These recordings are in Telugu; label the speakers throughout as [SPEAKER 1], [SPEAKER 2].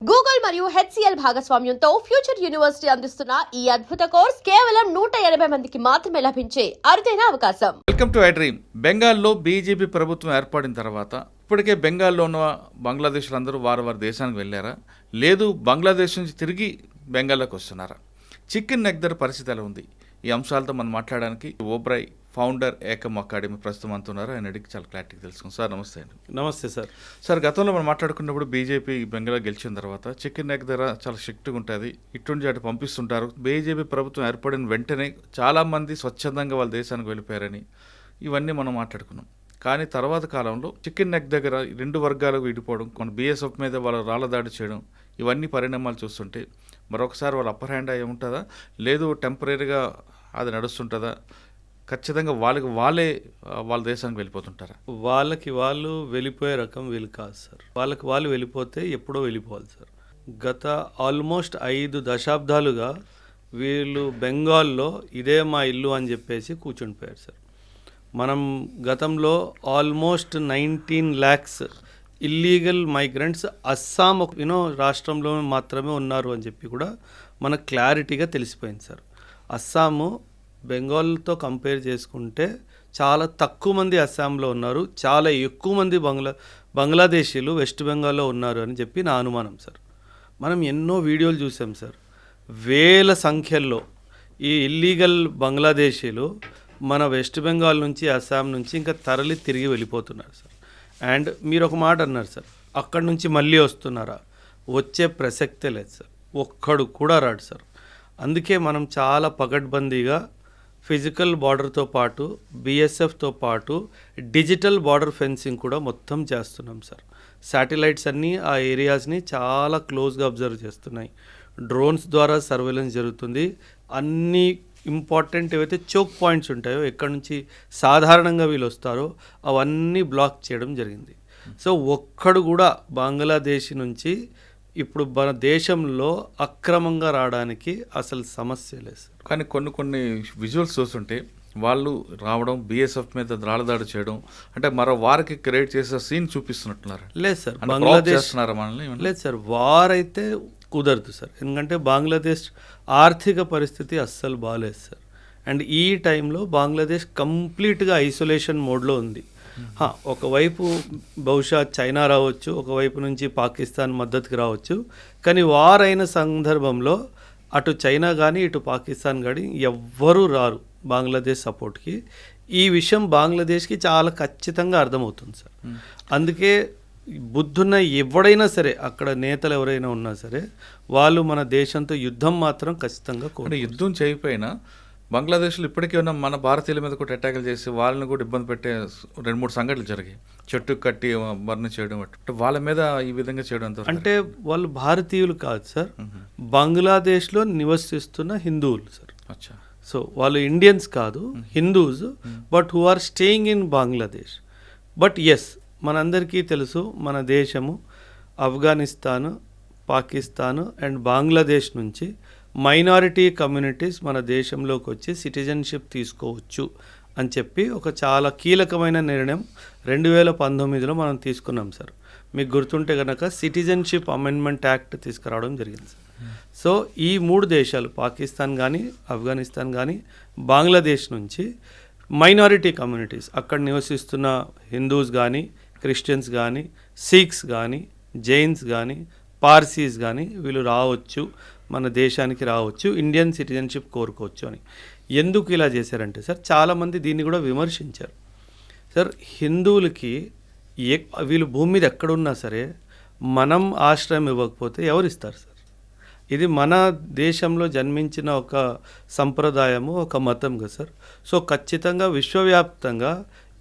[SPEAKER 1] గూగుల్ మరియు హెచ్సిఎల్ భాగస్వామ్యంతో ఫ్యూచర్ యూనివర్సిటీ అందిస్తున్న ఈ అద్భుత కోర్స్ కేవలం 180 మందికి మాత్రమే లభించే అరుదైన అవకాశం.
[SPEAKER 2] Welcome to I dream. బెంగాల్లో బీజేపీ ప్రభుత్వం ఏర్పడిన తర్వాత ఇప్పటికే బెంగాల్లో ఉన్న బంగ్లాదేశ్లందరూ వారి దేశానికి వెళ్ళారా, లేదు బంగ్లాదేశ్ నుంచి తిరిగి బెంగాల్లోకి వస్తున్నారా? చికెన్ నెక్ ధర పరిస్థితి ఎలా ఉంది? ఈ అంశాలతో మనం మాట్లాడడానికి ఓబ్రాయ్ ఫౌండర్ ఏకమ్ అకాడమీ ప్రస్తుతం అంటున్నారు. ఆయన అడిగి చాలా క్లారిటీగా తెలుసుకుంది. సార్ నమస్తే అండి.
[SPEAKER 3] నమస్తే సార్.
[SPEAKER 2] సార్, గతంలో మనం మాట్లాడుకున్నప్పుడు బీజేపీ బెంగాల్లో గెలిచిన తర్వాత చికెన్ నెక్ ధర చాలా స్ట్రిక్ట్గా ఉంటుంది, ఇటువంటి అటు పంపిస్తుంటారు. బీజేపీ ప్రభుత్వం ఏర్పడిన వెంటనే చాలామంది స్వచ్ఛందంగా వాళ్ళ దేశానికి వెళ్ళిపోయారని ఇవన్నీ మనం మాట్లాడుకున్నాం. కానీ తర్వాత కాలంలో చికెన్ నెక్ దగ్గర రెండు వర్గాలకు విడిపోవడం, కొన్ని బీఎస్ఎఫ్ మీద వాళ్ళు రాళ్ళ దాడి చేయడం, ఇవన్నీ పరిణామాలు చూస్తుంటే మరొకసారి వాళ్ళ అప్పర్ హ్యాండ్ అయి ఉంటుందా, లేదు టెంపరీగా అది నడుస్తుంటుందా? ఖచ్చితంగా వాళ్ళే వాళ్ళ దేశానికి వెళ్ళిపోతుంటారా?
[SPEAKER 3] వాళ్ళకి వాళ్ళు వెళ్ళిపోయే రకం వీళ్ళు కాదు సార్. వాళ్ళకి వాళ్ళు వెళ్ళిపోతే ఎప్పుడో వెళ్ళిపోవాలి సార్. గత ఆల్మోస్ట్ 5 దశాబ్దాలుగా వీళ్ళు బెంగాల్లో ఇదే మా ఇల్లు అని చెప్పేసి కూర్చుండిపోయారు సార్. మనం గతంలో almost 19 lakhs illegal migrants Assam రాష్ట్రంలో మాత్రమే ఉన్నారు అని చెప్పి కూడా మనకు క్లారిటీగా తెలిసిపోయింది సార్. అస్సాము బెంగాల్తో కంపేర్ చేసుకుంటే చాలా తక్కువ మంది అస్సాంలో ఉన్నారు, చాలా ఎక్కువ మంది బంగ్లాదేశీలు వెస్ట్ బెంగాల్లో ఉన్నారు అని చెప్పి నా అనుమానం సార్. మనం ఎన్నో వీడియోలు చూసాం సార్. వేల సంఖ్యల్లో ఈ ఇల్లీగల్ బంగ్లాదేశీలు మన వెస్ట్ బెంగాల్ నుంచి అస్సాం నుంచి ఇంకా తరలి తిరిగి వెళ్ళిపోతున్నారు సార్. అండ్ మీరు ఒక మాట అన్నారు సార్, అక్కడి నుంచి మళ్ళీ వస్తున్నారా? వచ్చే ప్రసక్తే లేదు సార్. ఒక్కడు కూడా రాడు సార్. అందుకే మనం చాలా పకడ్బందీగా ఫిజికల్ బార్డర్తో పాటు బీఎస్ఎఫ్తో పాటు డిజిటల్ బార్డర్ ఫెన్సింగ్ కూడా మొత్తం చేస్తున్నాం సార్. శాటిలైట్స్ అన్నీ ఆ ఏరియాస్ని చాలా క్లోజ్గా అబ్జర్వ్ చేస్తున్నాయి. డ్రోన్స్ ద్వారా సర్వేలెన్స్ జరుగుతుంది. అన్ని ఇంపార్టెంట్ ఏవైతే చోక్ పాయింట్స్ ఉంటాయో, ఎక్కడి నుంచి సాధారణంగా వీళ్ళు వస్తారో అవన్నీ బ్లాక్ చేయడం జరిగింది. సో ఒక్కడు కూడా బంగ్లాదేశ్ నుంచి ఇప్పుడు మన దేశంలో అక్రమంగా రావడానికి అసలు సమస్య లేదు.
[SPEAKER 2] కానీ కొన్ని విజువల్స్ చూస్తుంటే వాళ్ళు రావడం, బీఎస్ఎఫ్ మీద రాళ్ళదాడి చేయడం, అంటే మరో వారికి క్రియేట్ చేసే సీన్ చూపిస్తున్నట్టున్నారు.
[SPEAKER 3] లేదు సార్,
[SPEAKER 2] బంగ్లాదేశ్
[SPEAKER 3] లేదు సార్, వార్ అయితే కుదరదు సార్. ఎందుకంటే బంగ్లాదేశ్ ఆర్థిక పరిస్థితి అస్సలు బాగాలేదు సార్. అండ్ ఈ టైంలో బంగ్లాదేశ్ కంప్లీట్గా ఐసోలేషన్ మోడ్లో ఉంది. ఒకవైపు బహుశా చైనా రావచ్చు, ఒకవైపు నుంచి పాకిస్తాన్ మద్దతుకి రావచ్చు. కానీ వార్ అయిన సందర్భంలో అటు చైనా కానీ ఇటు పాకిస్తాన్ కానీ ఎవ్వరూ రారు బంగ్లాదేశ్ సపోర్ట్కి. ఈ విషయం బంగ్లాదేశ్కి చాలా ఖచ్చితంగా అర్థమవుతుంది సార్. అందుకే బుద్ధున్న ఎవడైనా సరే, అక్కడ నేతలు ఎవరైనా ఉన్నా సరే, వాళ్ళు మన దేశంతో యుద్ధం మాత్రం ఖచ్చితంగా
[SPEAKER 2] యుద్ధం చేయకపోయినా బంగ్లాదేశ్లో ఇప్పటికీ ఉన్న మన భారతీయుల మీద కూడా అటాకులు చేసి వాళ్ళని కూడా ఇబ్బంది పెట్టే 2-3 సంఘటనలు జరిగాయి. చెట్టు కట్టి బర్న్ చేయడం, వాళ్ళ మీద ఈ విధంగా చేయడం
[SPEAKER 3] అంటే వాళ్ళు భారతీయులు కాదు సార్, బంగ్లాదేశ్లో నివసిస్తున్న హిందువులు సార్. సో వాళ్ళు ఇండియన్స్ కాదు, Hindus, but who are staying in Bangladesh. But yes, మనందరికీ తెలుసు మన దేశము ఆఫ్ఘనిస్తాను, పాకిస్తాను అండ్ బంగ్లాదేశ్ నుంచి మైనారిటీ కమ్యూనిటీస్ మన దేశంలోకి వచ్చి సిటిజన్షిప్ తీసుకోవచ్చు అని చెప్పి ఒక చాలా కీలకమైన నిర్ణయం 2019లో మనం తీసుకున్నాం సార్. మీకు గుర్తుంటే కనుక సిటిజన్షిప్ అమెండ్మెంట్ యాక్ట్ తీసుకురావడం జరిగింది సార్. సో ఈ 3 దేశాలు, పాకిస్తాన్ కానీ ఆఫ్ఘనిస్తాన్ కానీ బంగ్లాదేశ్ నుంచి మైనారిటీ కమ్యూనిటీస్, అక్కడ నివసిస్తున్న హిందూస్ కానీ, క్రిస్టియన్స్ కానీ, సిఖ్స్ కానీ, జైన్స్ కానీ, పార్సీస్ కానీ వీళ్ళు రావచ్చు, మన దేశానికి రావచ్చు, ఇండియన్ సిటిజన్షిప్ కోరుకోవచ్చు అని. ఎందుకు ఇలా చేశారంటే సార్, చాలామంది దీన్ని కూడా విమర్శించారు సార్. హిందువులకి వీళ్ళు భూమి మీద ఎక్కడున్నా సరే మనం ఆశ్రయం ఇవ్వకపోతే ఎవరిస్తారు సార్? ఇది మన దేశంలో జన్మించిన ఒక సంప్రదాయము, ఒక మతం కదా సార్. సో ఖచ్చితంగా విశ్వవ్యాప్తంగా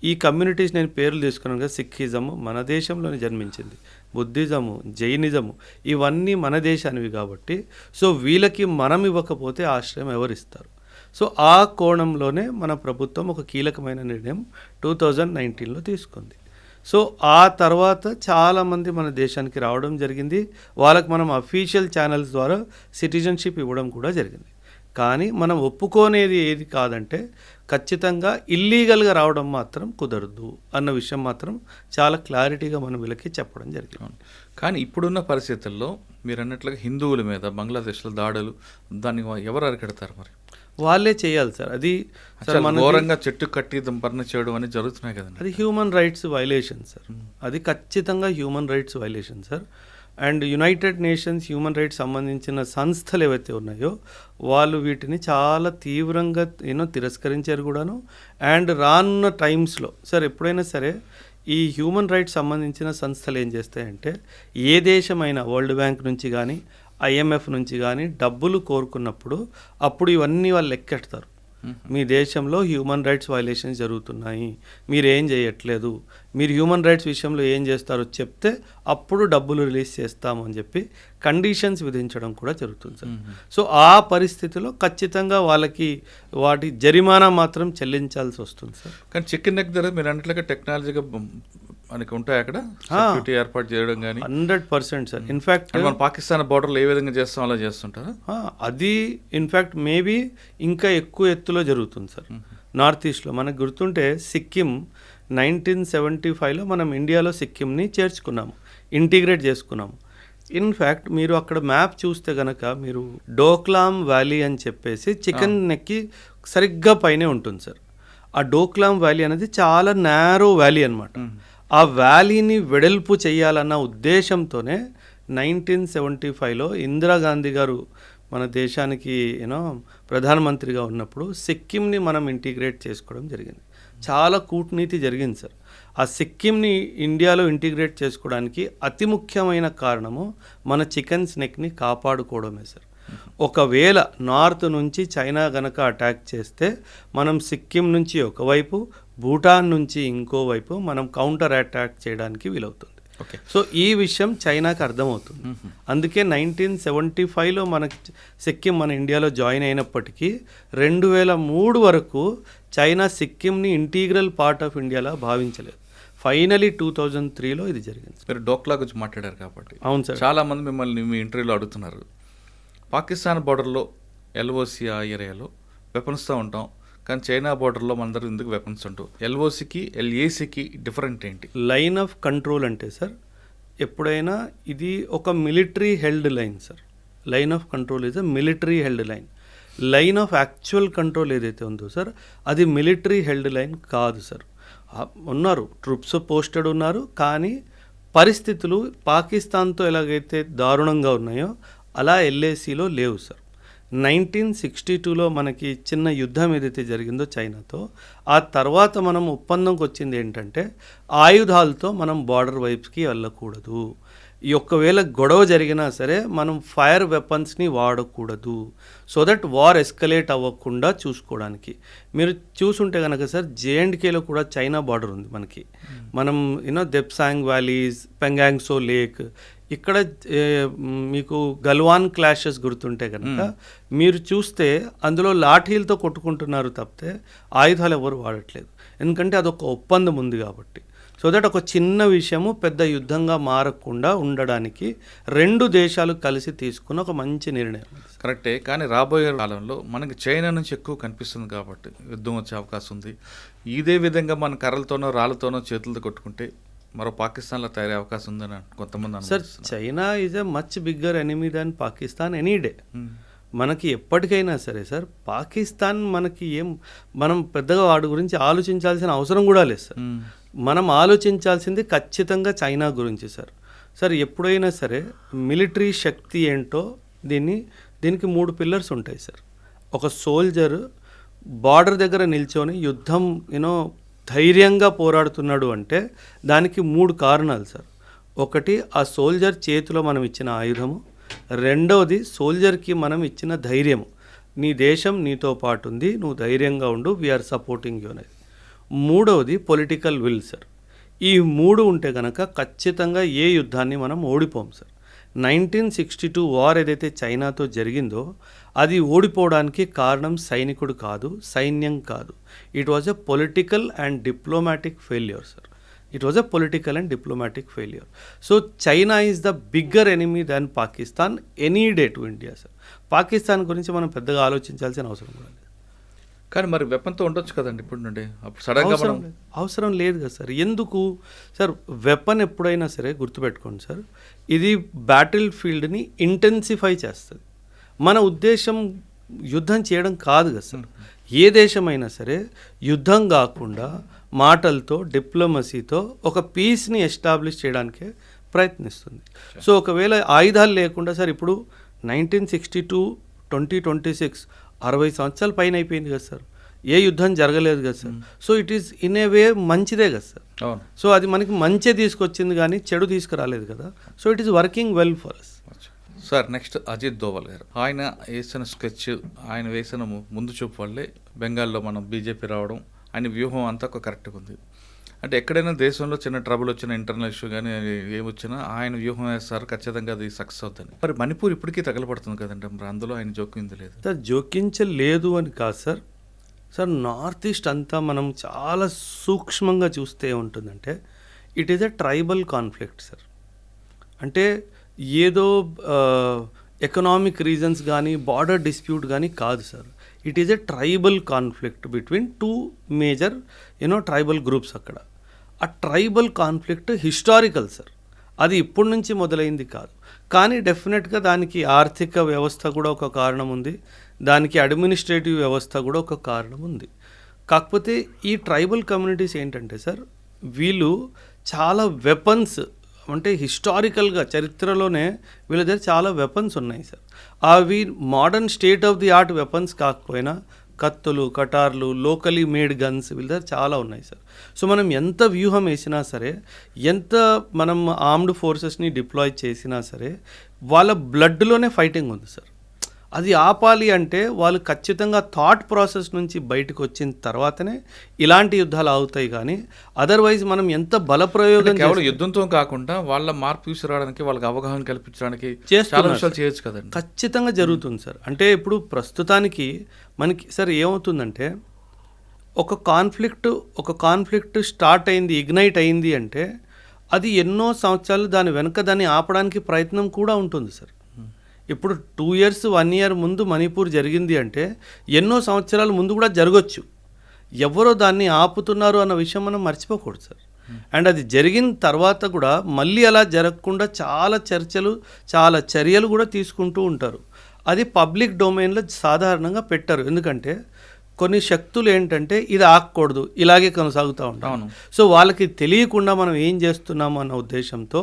[SPEAKER 3] ఈ కమ్యూనిటీస్, నేను పేర్లు తీసుకున్నాను కదా, సిక్కిజము మన దేశంలోనే జన్మించింది, బుద్ధిజము, జైనిజము ఇవన్నీ మన దేశానివి కాబట్టి సో వీళ్ళకి మనం ఇవ్వకపోతే ఆశ్రయం ఎవరిస్తారు? సో ఆ కోణంలోనే మన ప్రభుత్వం ఒక కీలకమైన నిర్ణయం 2019లో తీసుకుంది. సో ఆ తర్వాత చాలామంది మన దేశానికి రావడం జరిగింది. వాళ్ళకి మనం అఫీషియల్ ఛానల్స్ ద్వారా సిటిజన్షిప్ ఇవ్వడం కూడా జరిగింది. కానీ మనం ఒప్పుకోనేది ఏది కాదంటే ఖచ్చితంగా ఇల్లీగల్గా రావడం మాత్రం కుదరదు అన్న విషయం మాత్రం చాలా క్లారిటీగా మనం వీళ్ళకి చెప్పడం జరిగింది.
[SPEAKER 2] కానీ ఇప్పుడున్న పరిస్థితుల్లో మీరు అన్నట్లుగా హిందువుల మీద బంగ్లాదేశ్లో దాడులు, దాన్ని ఎవరు అరికడతారు మరి?
[SPEAKER 3] వాళ్ళే చేయాలి సార్. అది
[SPEAKER 2] అసలు ఘోరంగా చెట్టు కట్టి దంపరణ చేయడం అనేది జరుగుతున్నాయి కదండి.
[SPEAKER 3] అది హ్యూమన్ రైట్స్ వైలేషన్ సార్. అది ఖచ్చితంగా human rights violation sir. And United nations human rights సంబంధించిన సంస్థలు ఏవైతే ఉన్నాయో వాళ్ళు వీటిని చాలా తీవ్రంగా తిరస్కరించారు కూడాను. అండ్ రానున్న టైమ్స్లో సార్ ఎప్పుడైనా సరే ఈ హ్యూమన్ రైట్స్ సంబంధించిన సంస్థలు ఏం చేస్తాయంటే, ఏ దేశమైనా వరల్డ్ బ్యాంక్ నుంచి కానీ IMF నుంచి కానీ డబ్బులు కోరుకున్నప్పుడు అప్పుడు ఇవన్నీ వాళ్ళు లెక్కెడతారు. మీ దేశంలో హ్యూమన్ రైట్స్ వైలేషన్స్ జరుగుతున్నాయి, మీరు ఏం చేయట్లేదు, మీరు హ్యూమన్ రైట్స్ విషయంలో ఏం చేస్తారో చెప్తే అప్పుడు డబ్బులు రిలీజ్ చేస్తాము అని చెప్పి కండిషన్స్ విధించడం కూడా జరుగుతుంది సార్. సో ఆ పరిస్థితిలో ఖచ్చితంగా వాళ్ళకి వాటి జరిమానా మాత్రం చెల్లించాల్సి వస్తుంది సార్.
[SPEAKER 2] కానీ చికెన్ నెక్ దగ్గర మీరు అన్నట్లుగా టెక్నాలజీగా మనకి ఉంటాయి అక్కడ సెక్యూరిటీ ఏర్పాటు చేయడం కానీ
[SPEAKER 3] 100% సార్. ఇన్ఫ్యాక్ట్
[SPEAKER 2] మన పాకిస్తాన్ బార్డర్లో ఏ విధంగా చేస్తాం అలా చేస్తుంటారా?
[SPEAKER 3] అది ఇన్ఫ్యాక్ట్ మేబీ ఇంకా ఎక్కువ ఎత్తులో జరుగుతుంది సార్. నార్త్ ఈస్ట్లో మనకు గుర్తుంటే సిక్కిం 1975లో మనం ఇండియాలో సిక్కింని చేర్చుకున్నాము, ఇంటిగ్రేట్ చేసుకున్నాము. ఇన్ఫ్యాక్ట్ మీరు అక్కడ మ్యాప్ చూస్తే కనుక మీరు డోక్లామ్ వ్యాలీ అని చెప్పేసి చికెన్ నెక్కి సరిగ్గా పైనే ఉంటుంది సార్. ఆ డోక్లామ్ వ్యాలీ అనేది చాలా నేరో వ్యాలీ అనమాట. ఆ వ్యాలీని వెడల్పు చేయాలన్న ఉద్దేశంతోనే 1975లో ఇందిరాగాంధీ గారు మన దేశానికి ప్రధానమంత్రిగా ఉన్నప్పుడు సిక్కింని మనం ఇంటిగ్రేట్ చేసుకోవడం జరిగింది. చాలా కూటనీతి జరిగింది సార్. ఆ సిక్కింని ఇండియాలో ఇంటిగ్రేట్ చేసుకోవడానికి అతి ముఖ్యమైన కారణము మన చికెన్ స్నెక్ని కాపాడుకోవడమే సార్. ఒకవేళ నార్త్ నుంచి చైనా గనక అటాక్ చేస్తే మనం సిక్కిం నుంచి ఒకవైపు, భూటాన్ నుంచి ఇంకోవైపు మనం కౌంటర్ అటాక్ చేయడానికి వీలవుతుంది. సో ఈ విషయం చైనాకి అర్థమవుతుంది. అందుకే 1975లో మనకి సిక్కిం మన ఇండియాలో జాయిన్ అయినప్పటికీ 2003 వరకు చైనా సిక్కింని ఇంటీగ్రల్ పార్ట్ ఆఫ్ ఇండియాలా భావించలేదు. ఫైనలీ 2003లో ఇది జరిగింది.
[SPEAKER 2] మీరు డోక్లా గురించి మాట్లాడారు కాబట్టి
[SPEAKER 3] అవును సార్,
[SPEAKER 2] చాలా మంది మిమ్మల్ని మీ ఇంటర్వ్యూలో అడుగుతున్నారు, పాకిస్తాన్ బార్డర్లో LOC ఆ ఏరియాలో వెపన్స్తో ఉంటాం, కానీ చైనా బార్డర్లో మనందరూ ఎందుకు వెపన్స్ ఉంటాం? LOCకి LACకి డిఫరెంట్ ఏంటి?
[SPEAKER 3] లైన్ ఆఫ్ కంట్రోల్ అంటే సార్ ఎప్పుడైనా ఇది ఒక military held line sir. Line of control is a military held line. Line of actual control ఏదైతే ఉందో సార్ అది మిలిటరీ హెల్డ్ లైన్ కాదు సార్. ఉన్నారు ట్రూప్స్ పోస్టెడ్ ఉన్నారు, కానీ పరిస్థితులు పాకిస్తాన్తో ఎలాగైతే దారుణంగా ఉన్నాయో అలా LACలో లేవు సార్. 1962లో మనకి చిన్న యుద్ధం ఏదైతే జరిగిందో చైనాతో, ఆ తర్వాత మనం ఒప్పందంకి వచ్చింది ఏంటంటే ఆయుధాలతో మనం బార్డర్ వైపుకి వెళ్ళకూడదు, ఈ ఒక్కవేళ గొడవ జరిగినా సరే మనం ఫైర్ వెపన్స్ని వాడకూడదు, సో దట్ వార్ ఎస్కలేట్ అవ్వకుండా చూసుకోవడానికి. మీరు చూసుంటే కనుక సార్ JNKలో కూడా చైనా బార్డర్ ఉంది మనకి. మనం దెప్సాంగ్ వ్యాలీస్, పెంగాంగ్సో లేక్, ఇక్కడ మీకు గల్వాన్ క్లాషెస్ గుర్తుంటే కనుక మీరు చూస్తే అందులో లాఠీలతో కొట్టుకుంటున్నారు తప్పితే ఆయుధాలు ఎవరు వాడట్లేదు. ఎందుకంటే అదొక ఒప్పందం ఉంది కాబట్టి. సో దట్ ఒక చిన్న విషయము పెద్ద యుద్ధంగా మారకుండా ఉండడానికి రెండు దేశాలు కలిసి తీసుకున్న ఒక మంచి నిర్ణయం.
[SPEAKER 2] కరెక్టే, కానీ రాబోయే కాలంలో మనకి చైనా నుంచి ఎక్కువ కనిపిస్తుంది కాబట్టి యుద్ధం వచ్చే అవకాశం ఉంది. ఇదే విధంగా మన కర్రలతోనో రాళ్ళతోనో చేతులతో కొట్టుకుంటే మరో పాకిస్తాన్లో తయారయ్యే అవకాశం ఉందని కొంతమంది
[SPEAKER 3] sir. China is a much bigger enemy than Pakistan any day. మనకి ఎప్పటికైనా సరే సార్ పాకిస్తాన్ మనకి మనం పెద్దగా వాడి గురించి ఆలోచించాల్సిన అవసరం కూడా లేదు సార్. మనం ఆలోచించాల్సింది ఖచ్చితంగా చైనా గురించి సార్. సార్ ఎప్పుడైనా సరే మిలిటరీ శక్తి ఏంటో దీనికి 3 పిల్లర్స్ ఉంటాయి సార్. ఒక సోల్జర్ బార్డర్ దగ్గర నిల్చొని యుద్ధం ధైర్యంగా పోరాడుతున్నాడు అంటే దానికి 3 కారణాలు సార్. ఒకటి, ఆ సోల్జర్ చేతిలో మనం ఇచ్చిన ఆయుధము. రెండవది, సోల్జర్కి మనం ఇచ్చిన ధైర్యము. నీ దేశం నీతో పాటు ఉంది, నువ్వు ధైర్యంగా ఉండు, వీఆర్ సపోర్టింగ్ యూ అనేది. మూడవది పొలిటికల్ విల్ సార్. ఈ 3 ఉంటే కనుక ఖచ్చితంగా ఏ యుద్ధాన్ని మనం ఓడిపోం సార్. 1962 వార్ ఏదైతే చైనాతో జరిగిందో అది ఓడిపోవడానికి కారణం సైనికుడు కాదు, సైన్యం కాదు. It was a political and diplomatic failure sir. It was a political and diplomatic failure. So China is the bigger enemy than Pakistan any day to India sir. Pakistan గురించి మనం పెద్దగా ఆలోచించాల్సిన అవసరం కూడా లేదు.
[SPEAKER 2] కానీ మరి వెపన్తో ఉండొచ్చు కదండి ఇప్పుడు నుండి, అప్పుడు సడన్గా మనం
[SPEAKER 3] అవసరం లేదు కదా సార్. ఎందుకు సార్? వెపన్ ఎప్పుడైనా సరే గుర్తుపెట్టుకోండి సార్, ఇది బ్యాటిల్ ఫీల్డ్ని ఇంటెన్సిఫై చేస్తుంది. మన ఉద్దేశం యుద్ధం చేయడం కాదు కదా సార్. ఏ దేశమైనా సరే యుద్ధం కాకుండా మాటలతో, డిప్లొమసీతో ఒక పీస్ని ఎస్టాబ్లిష్ చేయడానికే ప్రయత్నిస్తుంది. సో ఒకవేళ ఆయుధాలు లేకుండా సార్, ఇప్పుడు 1962 2026 60 సంవత్సరాల పైన అయిపోయింది కదా సార్, ఏ యుద్ధం జరగలేదు కదా sir. So it is in a way మంచిదే కదా సార్.
[SPEAKER 2] అవును.
[SPEAKER 3] సో అది మనకి మంచి తీసుకొచ్చింది కానీ చెడు తీసుకురాలేదు కదా. So it is working well for us.
[SPEAKER 2] Sir next Ajit Doval గారు, ఆయన వేసిన స్కెచ్, ఆయన వేసిన ముందు చూపు వల్లే బెంగాల్లో మనం బీజేపీ రావడం, ఆయన వ్యూహం అంతా కరెక్ట్గా ఉంది. అంటే ఎక్కడైనా దేశంలో చిన్న ట్రబుల్ వచ్చినా, ఇంటర్నల్ ఇష్యూ కానీ ఏమొచ్చినా ఆయన వ్యూహం వేస్తారు, ఖచ్చితంగా అది సక్సెస్ అవుతుంది. మరి మణిపూర్ ఇప్పటికీ తగలబడుతుంది కదండి, మరి అందులో ఆయన జోక్యం లేదు
[SPEAKER 3] సార్. జోకించలేదు అని కాదు సార్. సార్ నార్త్ ఈస్ట్ అంతా మనం చాలా సూక్ష్మంగా చూస్తే ఉంటుందంటే it is a tribal conflict sir. అంటే ఏదో ఎకనామిక్ రీజన్స్ కానీ బార్డర్ డిస్ప్యూట్ కానీ కాదు sir. It is a tribal conflict between two major tribal groups. అక్కడ ఆ ట్రైబల్ కాన్ఫ్లిక్ట్ హిస్టారికల్ సార్. అది ఇప్పటి నుంచి మొదలైంది కాదు. కానీ డెఫినెట్గా దానికి ఆర్థిక వ్యవస్థ కూడా ఒక కారణం ఉంది, దానికి అడ్మినిస్ట్రేటివ్ వ్యవస్థ కూడా ఒక కారణం ఉంది. కాకపోతే ఈ ట్రైబల్ కమ్యూనిటీస్ ఏంటంటే సార్, వీళ్ళు చాలా వెపన్స్, అంటే హిస్టారికల్గా చరిత్రలోనే వీళ్ళ దగ్గర చాలా వెపన్స్ ఉన్నాయి సార్. అవి modern state of the art weapons కాకపోయినా కత్తులు, కటార్లు, లోకలీ మేడ్ గన్స్ వీళ్ళ దగ్గర చాలా ఉన్నాయి సార్. సో మనం ఎంత వ్యూహం వేసినా సరే, ఎంత మనం ఆర్మ్డ్ ఫోర్సెస్ని డిప్లాయ్ చేసినా సరే, వాళ్ళ బ్లడ్లోనే ఫైటింగ్ ఉంది సార్. అది ఆపాలి అంటే వాళ్ళు ఖచ్చితంగా థాట్ ప్రాసెస్ నుంచి బయటకు వచ్చిన తర్వాతనే ఇలాంటి యుద్ధాలు అవుతాయి. కానీ అదర్వైజ్ మనం ఎంత బలప్రయోగం,
[SPEAKER 2] కేవలం యుద్ధంతో కాకుండా వాళ్ళ మార్పు తీసుకురావడానికి, వాళ్ళకి అవగాహన కల్పించడానికి చేయొచ్చు కదండి.
[SPEAKER 3] ఖచ్చితంగా జరుగుతుంది సార్. అంటే ఇప్పుడు ప్రస్తుతానికి మనకి సార్ ఏమవుతుందంటే, ఒక కాన్ఫ్లిక్ట్ స్టార్ట్ అయింది, ఇగ్నైట్ అయింది అంటే అది ఎన్నో సంవత్సరాలు దాని వెనుక దాన్ని ఆపడానికి ప్రయత్నం కూడా ఉంటుంది సార్. ఇప్పుడు 2 years 1 year ముందు మణిపూర్ జరిగింది అంటే ఎన్నో సంవత్సరాల ముందు కూడా జరగచ్చు. ఎవరో దాన్ని ఆపుతున్నారు అన్న విషయం మనం మర్చిపోకూడదు సార్. అండ్ అది జరిగిన తర్వాత కూడా మళ్ళీ అలా జరగకుండా చాలా చర్చలు, చాలా చర్యలు కూడా తీసుకుంటూ ఉంటారు. అది పబ్లిక్ డొమైన్లో సాధారణంగా పెట్టరు. ఎందుకంటే కొన్ని శక్తులు ఏంటంటే ఇది ఆగకూడదు, ఇలాగే కొనసాగుతూ ఉంటాం. సో వాళ్ళకి తెలియకుండా మనం ఏం చేస్తున్నాము అన్న ఉద్దేశంతో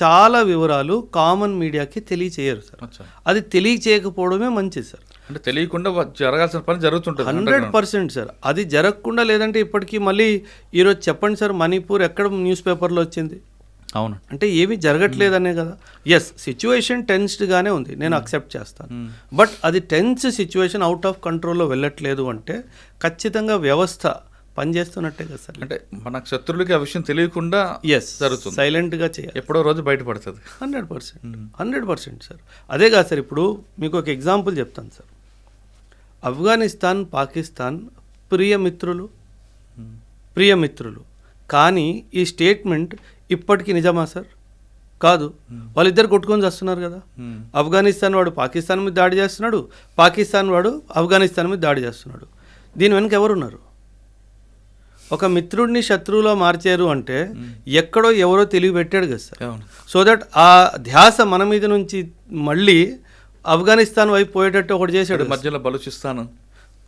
[SPEAKER 3] చాలా వివరాలు కామన్ మీడియాకి తెలియచేయరు సార్. అది తెలియచేయకపోవడమే మంచిది సార్.
[SPEAKER 2] అంటే తెలియకుండా జరగాల్సిన పని జరుగుతుంటుంది
[SPEAKER 3] 100% సార్. అది జరగకుండా లేదంటే ఇప్పటికీ మళ్ళీ ఈరోజు చెప్పండి సార్, మణిపూర్ ఎక్కడ న్యూస్ పేపర్లో వచ్చింది?
[SPEAKER 2] అవును.
[SPEAKER 3] అంటే ఏమీ జరగట్లేదనే కదా. ఎస్, సిచ్యువేషన్ టెన్స్డ్గానే ఉంది, నేను అక్సెప్ట్ చేస్తాను. బట్ అది టెన్స్ సిచ్యువేషన్ అవుట్ ఆఫ్ కంట్రోల్లో వెళ్ళట్లేదు అంటే ఖచ్చితంగా వ్యవస్థ పనిచేస్తున్నట్టే కదా సార్.
[SPEAKER 2] అంటే మన శత్రువులకి ఆ విషయం తెలియకుండా జరుగుతుంది,
[SPEAKER 3] సైలెంట్గా చేయాలి,
[SPEAKER 2] ఎప్పుడో రోజు బయటపడుతుంది.
[SPEAKER 3] 100% సార్. అదే కాదు సార్, ఇప్పుడు మీకు ఒక ఎగ్జాంపుల్ చెప్తాను సార్. ఆఫ్ఘనిస్తాన్, పాకిస్తాన్ ప్రియమిత్రులు. కానీ ఈ స్టేట్మెంట్ ఇప్పటికీ నిజమా సార్? కాదు. వాళ్ళిద్దరు కొట్టుకొని చేస్తున్నారు కదా. ఆఫ్ఘనిస్తాన్ వాడు పాకిస్తాన్ మీద దాడి చేస్తున్నాడు, పాకిస్తాన్ వాడు ఆఫ్ఘనిస్తాన్ మీద దాడి చేస్తున్నాడు. దీని వెనక ఎవరున్నారు? ఒక మిత్రుడిని శత్రువులో మార్చారు అంటే ఎక్కడో ఎవరో తెలివి పెట్టాడు కదా సార్. సో దట్ ఆ ధ్యాస మన మీద నుంచి మళ్ళీ ఆఫ్ఘనిస్తాన్ వైపు పోయేటట్టు ఒకటి చేశాడు,
[SPEAKER 2] మధ్యలో బలూచిస్తాన్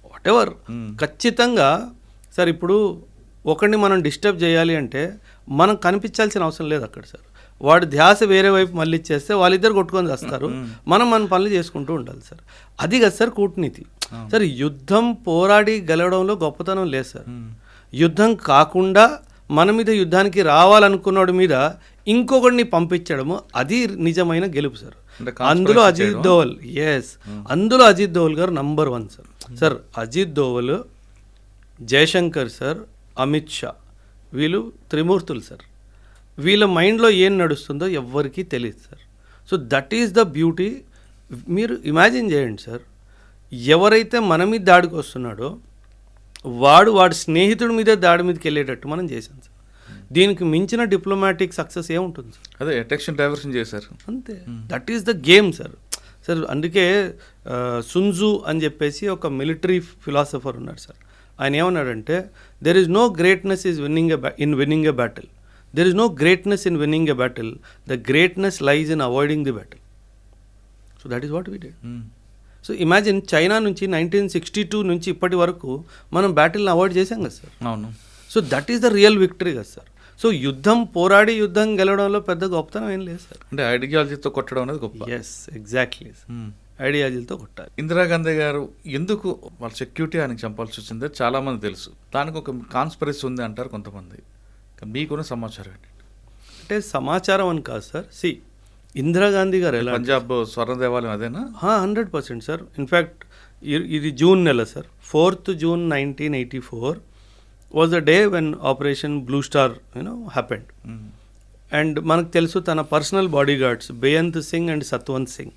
[SPEAKER 3] వాట్ ఎవర్. ఖచ్చితంగా సార్, ఇప్పుడు ఒకరిని మనం డిస్టర్బ్ చేయాలి అంటే మనం కనిపించాల్సిన అవసరం లేదు అక్కడ సార్. వాడు ధ్యాస వేరే వైపు మళ్ళీ ఇచ్చేస్తే వాళ్ళిద్దరు కొట్టుకొని చేస్తారు, మనం మన పనులు చేసుకుంటూ ఉండాలి సార్. అది కదా సార్ కూటనీతి సార్. యుద్ధం పోరాడి గెలవడంలో గొప్పతనం లేదు సార్. యుద్ధం కాకుండా మన మీద యుద్ధానికి రావాలనుకున్నోడి మీద ఇంకొకడిని పంపించడము అది నిజమైన గెలుపు సార్. అందులో అజిత్ దోవల్, అందులో అజిత్ దోవల్ గారు నంబర్ 1 సార్. సార్ అజిత్ దోవల్, జయశంకర్ సార్, అమిత్ షా, వీళ్ళు త్రిమూర్తులు సార్. వీళ్ళ మైండ్లో ఏం నడుస్తుందో ఎవ్వరికీ తెలియదు sir. So that is the beauty. మీరు ఇమాజిన్ చేయండి సార్, ఎవరైతే మన మీద దాడికి వస్తున్నాడో వాడి స్నేహితుడి మీద దాడి మీదకి వెళ్ళేటట్టు మనం చేసాం సార్. దీనికి మించిన డిప్లొమాటిక్ సక్సెస్ ఏముంటుంది సార్?
[SPEAKER 2] అదే అటెన్షన్ డైవర్షన్ చేశారు,
[SPEAKER 3] అంతే. That is the game sir. Sir అందుకే సున్జు అని చెప్పేసి ఒక మిలిటరీ ఫిలాసఫర్ ఉన్నాడు సార్. ఆయన ఏమన్నాడంటే there is no greatness is winning a battle, there is no greatness in winning a battle, the greatness lies in avoiding the battle. So that is what we did. So imagine China నుంచి 1962 నుంచి ఇప్పటి వరకు మనం బ్యాటిల్ని అవాయిడ్ చేసాం కదా సార్.
[SPEAKER 2] అవును.
[SPEAKER 3] So that is the real victory కదా సార్. సో పోరాడి యుద్ధం గెలవడంలో పెద్ద గొప్పతనం ఏం లేదు సార్.
[SPEAKER 2] అంటే ఐడియాలజీతో కొట్టడం అనేది గొప్ప.
[SPEAKER 3] ఎస్ ఎగ్జాక్ట్లీ, ఐడియాలజీతో కొట్టాలి.
[SPEAKER 2] ఇందిరాగాంధీ గారు ఎందుకు వాళ్ళ సెక్యూరిటీ ఆయనకి చంపాల్సి వచ్చిందో చాలామంది తెలుసు. దానికి ఒక కాన్స్పిరసీ ఉంది అంటారు కొంతమంది. మీకున్న సమాచారం ఏంటి?
[SPEAKER 3] అంటే సమాచారం అని కాదు సార్. ఇందిరాగాంధీ గారు ఎలా
[SPEAKER 2] పంజాబ్ స్వర్ణ దేవాలయం అదేనా?
[SPEAKER 3] 100% సార్. ఇన్ఫ్యాక్ట్ ఇది జూన్ నెల sir. 4th June 1984 was the day when Operation Blue Star happened. And మనకు తెలుసు తన personal bodyguards Beant Singh and Satwant Singh,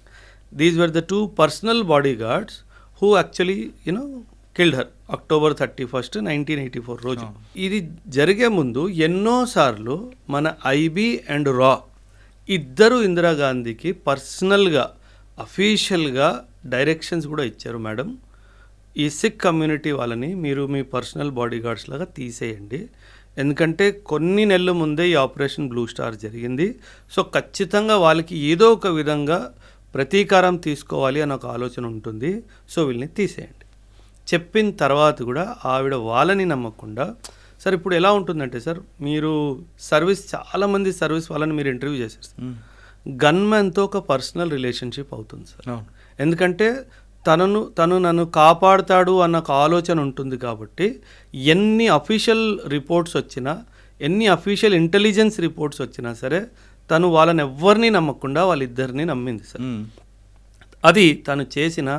[SPEAKER 3] these were the 2 personal bodyguards who actually killed her October 31st, 1984 రోజు. ఇది జరిగే ముందు ఎన్నోసార్లు మన ఐబీ అండ్ రా ఇద్దరు ఇందిరాగాంధీకి పర్సనల్గా అఫీషియల్గా డైరెక్షన్స్ కూడా ఇచ్చారు. మేడం, ఈ సిక్ కమ్యూనిటీ వాళ్ళని మీరు మీ పర్సనల్ బాడీ గార్డ్స్ లాగా తీసేయండి, ఎందుకంటే కొన్ని నెలల ముందే ఈ ఆపరేషన్ బ్లూ స్టార్ జరిగింది. సో ఖచ్చితంగా వాళ్ళకి ఏదో ఒక విధంగా ప్రతీకారం తీసుకోవాలి అని ఒక ఆలోచన ఉంటుంది. సో వీళ్ళని తీసేయండి చెప్పిన తర్వాత కూడా ఆవిడ వాళ్ళని నమ్మకుండా, సార్ ఇప్పుడు ఎలా ఉంటుందంటే సార్, మీరు చాలామంది సర్వీస్ వాళ్ళని మీరు ఇంటర్వ్యూ చేశారు సార్, గన్మెన్తో ఒక పర్సనల్ రిలేషన్షిప్ అవుతుంది సార్. ఎందుకంటే తను నన్ను కాపాడుతాడు అన్న ఒక ఆలోచన ఉంటుంది కాబట్టి ఎన్ని అఫీషియల్ రిపోర్ట్స్ వచ్చినా, ఎన్ని అఫీషియల్ ఇంటెలిజెన్స్ రిపోర్ట్స్ వచ్చినా సరే తను వాళ్ళని ఎవ్వరిని నమ్మకుండా వాళ్ళిద్దరిని నమ్మింది సార్. అది తను చేసిన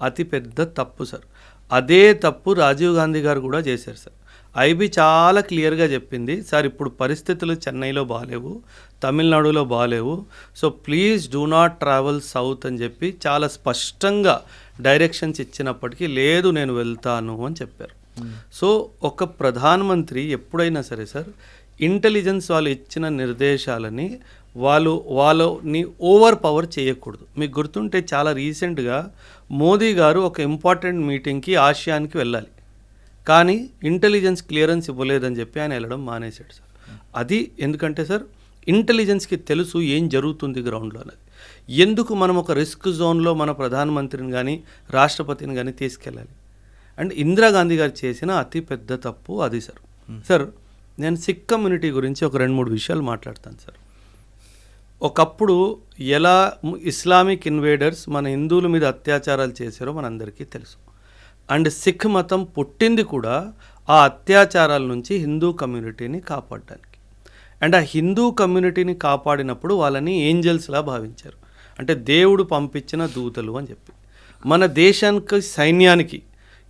[SPEAKER 3] అతిపెద్ద తప్పు సార్. అదే తప్పు రాజీవ్ గాంధీ గారు కూడా చేశారు సార్. ఐబీ చాలా క్లియర్గా చెప్పింది, సార్ ఇప్పుడు పరిస్థితులు చెన్నైలో బాగాలేవు, తమిళనాడులో బాగాలేవు, so please do not travel south అని చెప్పి చాలా స్పష్టంగా డైరెక్షన్స్ ఇచ్చినప్పటికీ లేదు నేను వెళ్తాను అని చెప్పారు. సో ఒక ప్రధానమంత్రి ఎప్పుడైనా సరే సార్ ఇంటెలిజెన్స్ వాళ్ళు ఇచ్చిన నిర్దేశాలని వాళ్ళని ఓవర్ పవర్ చేయకూడదు. మీకు గుర్తుంటే చాలా రీసెంట్గా మోదీ గారు ఒక ఇంపార్టెంట్ మీటింగ్కి ఆసియాన్కి వెళ్ళాలి, కానీ ఇంటెలిజెన్స్ క్లియరెన్స్ ఇవ్వలేదని చెప్పి ఆయన వెళ్ళడం మానేశాడు సార్. అది ఎందుకంటే సార్ ఇంటెలిజెన్స్కి తెలుసు ఏం జరుగుతుంది గ్రౌండ్లో అనేది. ఎందుకు మనం ఒక రిస్క్ జోన్లో మన ప్రధానమంత్రిని కానీ రాష్ట్రపతిని కానీ తీసుకెళ్ళాలి? అండ్ ఇందిరాగాంధీ గారు చేసిన అతి పెద్ద తప్పు అది సార్. సార్ నేను సిక్ కమ్యూనిటీ గురించి ఒక 2-3 విషయాలు మాట్లాడతాను సార్. ఒకప్పుడు ఎలా ఇస్లామిక్ ఇన్వేడర్స్ మన హిందువుల మీద అత్యాచారాలు చేశారో మనందరికీ తెలుసు. అండ్ సిక్ మతం పుట్టింది కూడా ఆ అత్యాచారాల నుంచి హిందూ కమ్యూనిటీని కాపాడడానికి. అండ్ ఆ హిందూ కమ్యూనిటీని కాపాడినప్పుడు వాళ్ళని ఏంజల్స్లా భావించారు, అంటే దేవుడు పంపించిన దూతలు అని చెప్పి. మన దేశానికి సైన్యానికి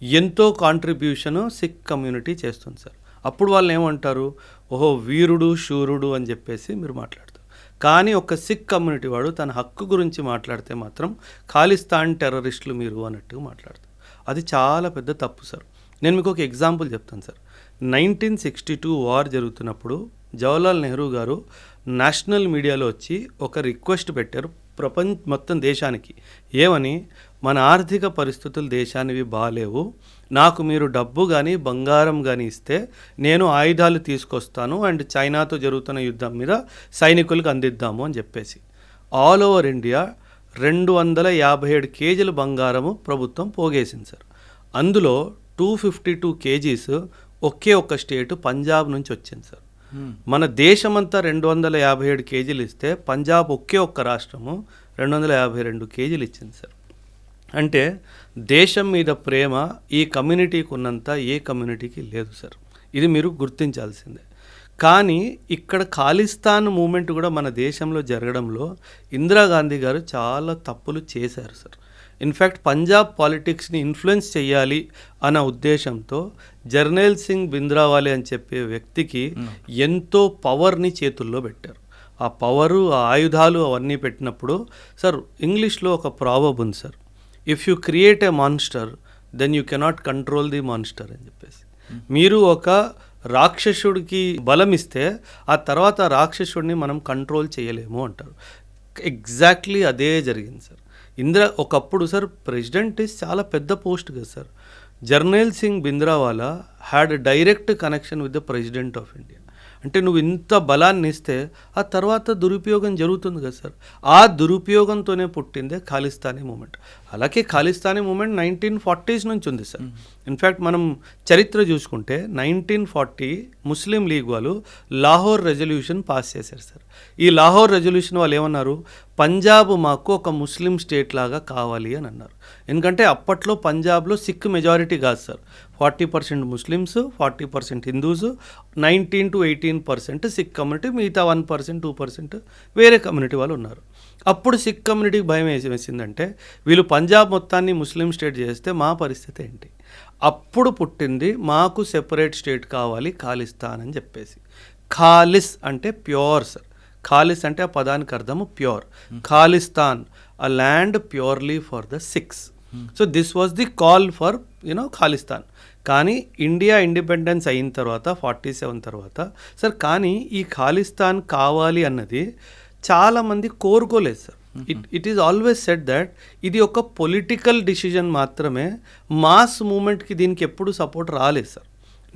[SPEAKER 3] ఎంతో కాంట్రిబ్యూషను సిక్ కమ్యూనిటీ చేస్తుంది సార్. అప్పుడు వాళ్ళు ఏమంటారు, ఓహో వీరుడు శూరుడు అని చెప్పేసి మీరు మాట్లాడతారు. కానీ ఒక సిక్ కమ్యూనిటీ వాడు తన హక్కు గురించి మాట్లాడితే మాత్రం ఖాళిస్తాన్ టెర్రరిస్టులు మీరు అన్నట్టుగా మాట్లాడతారు. అది చాలా పెద్ద తప్పు సార్. నేను మీకు ఒక ఎగ్జాంపుల్ చెప్తాను సార్. 1962 వార్ జరుగుతున్నప్పుడు జవహర్లాల్ నెహ్రూ గారు నేషనల్ మీడియాలో వచ్చి ఒక రిక్వెస్ట్ పెట్టారు మొత్తం దేశానికి. ఏమని, మన ఆర్థిక పరిస్థితులు దేశానివి బాగాలేవు, నాకు మీరు డబ్బు కానీ బంగారం కానీ ఇస్తే నేను ఆయుధాలు తీసుకొస్తాను అండ్ చైనాతో జరుగుతున్న యుద్ధం మీద సైనికులకు అందిద్దాము అని చెప్పేసి. ఆల్ ఓవర్ ఇండియా 257 కేజీల బంగారము ప్రభుత్వం పోగేసింది సార్. అందులో 252 కేజీస్ ఒకే ఒక్క స్టేటు పంజాబ్ నుంచి వచ్చింది సార్. మన దేశమంతా 257 కేజీలు ఇస్తే పంజాబ్ ఒకే ఒక్క రాష్ట్రము 252 కేజీలు ఇచ్చింది సార్. అంటే దేశం మీద ప్రేమ ఈ కమ్యూనిటీకి ఉన్నంత ఏ కమ్యూనిటీకి లేదు సార్. ఇది మీరు గుర్తించాల్సిందే. కానీ ఇక్కడ ఖాళిస్తాన్ మూమెంట్ కూడా మన దేశంలో జరగడంలో ఇందిరాగాంధీ గారు చాలా తప్పులు చేశారు సార్. ఇన్ఫ్యాక్ట్ పంజాబ్ పాలిటిక్స్ని ఇన్ఫ్లుయెన్స్ చేయాలి అన్న ఉద్దేశంతో జర్నైల్ సింగ్ భింద్రావాలే అని చెప్పే వ్యక్తికి ఎంతో పవర్ని చేతుల్లో పెట్టారు. ఆ పవరు, ఆ ఆయుధాలు అవన్నీ పెట్టినప్పుడు సార్ ఇంగ్లీష్లో ఒక ప్రావర్బ్ ఉంది sir, if you create a monster then you cannot control the monster అని చెప్పేసి. మీరు ఒక రాక్షసుడికి బలం ఇస్తే ఆ తర్వాత రాక్షసుడిని మనం కంట్రోల్ చేయలేము అంటారు. ఎగ్జాక్ట్లీ అదే జరిగింది సార్. ఒకప్పుడు సార్ ప్రెసిడెంట్ ఇస్ చాలా పెద్ద పోస్ట్ కదా sir. Jarnail Singh Bhindranwale had direct connection with the president of India. అంటే నువ్వు ఇంత బలాన్ని ఇస్తే ఆ తర్వాత దురుపయోగం జరుగుతుంది కదా సార్. ఆ దురుపయోగంతోనే పుట్టిందే ఖాళిస్తానీ మూమెంట్. అలాగే ఖాళిస్తానీ మూమెంట్ 1940s నుంచి ఉంది సార్. ఇన్ఫ్యాక్ట్ మనం చరిత్ర చూసుకుంటే 1940 ముస్లిం లీగ్ వాళ్ళు లాహోర్ రెజల్యూషన్ పాస్ చేశారు సార్. ఈ లాహోర్ రెజల్యూషన్ వాళ్ళు ఏమన్నారు, పంజాబ్ మాకు ఒక ముస్లిం స్టేట్ లాగా కావాలి అని అన్నారు. ఎందుకంటే అప్పట్లో పంజాబ్లో సిక్ మెజారిటీ కాదు sir. 40% Muslims, 40% Hindus, 19 to 18% Sikh community, మిగతా 1%, 2% వేరే కమ్యూనిటీ వాళ్ళు ఉన్నారు. అప్పుడు సిక్ కమ్యూనిటీకి భయం వేసిందంటే వీళ్ళు పంజాబ్ మొత్తాన్ని ముస్లిం స్టేట్ చేస్తే మా పరిస్థితి ఏంటి. అప్పుడు పుట్టింది మాకు సెపరేట్ స్టేట్ కావాలి ఖాళిస్తాన్ అని చెప్పేసి. ఖాలిస్ అంటే ప్యూర్ సార్. ఖాలిస్ అంటే ఆ పదానికి అర్థము pure. Khalistan a land purely for the six. So this was the call for Khalistan. కానీ ఇండియా ఇండిపెండెన్స్ అయిన తర్వాత 47 తర్వాత సార్, కానీ ఈ ఖాళిస్తాన్ కావాలి అన్నది చాలామంది కోరుకోలేదు sir. It is always said that ఇది ఒక పొలిటికల్ డిసిజన్ మాత్రమే, మాస్ మూమెంట్కి దీనికి ఎప్పుడు సపోర్ట్ రాలేదు సార్.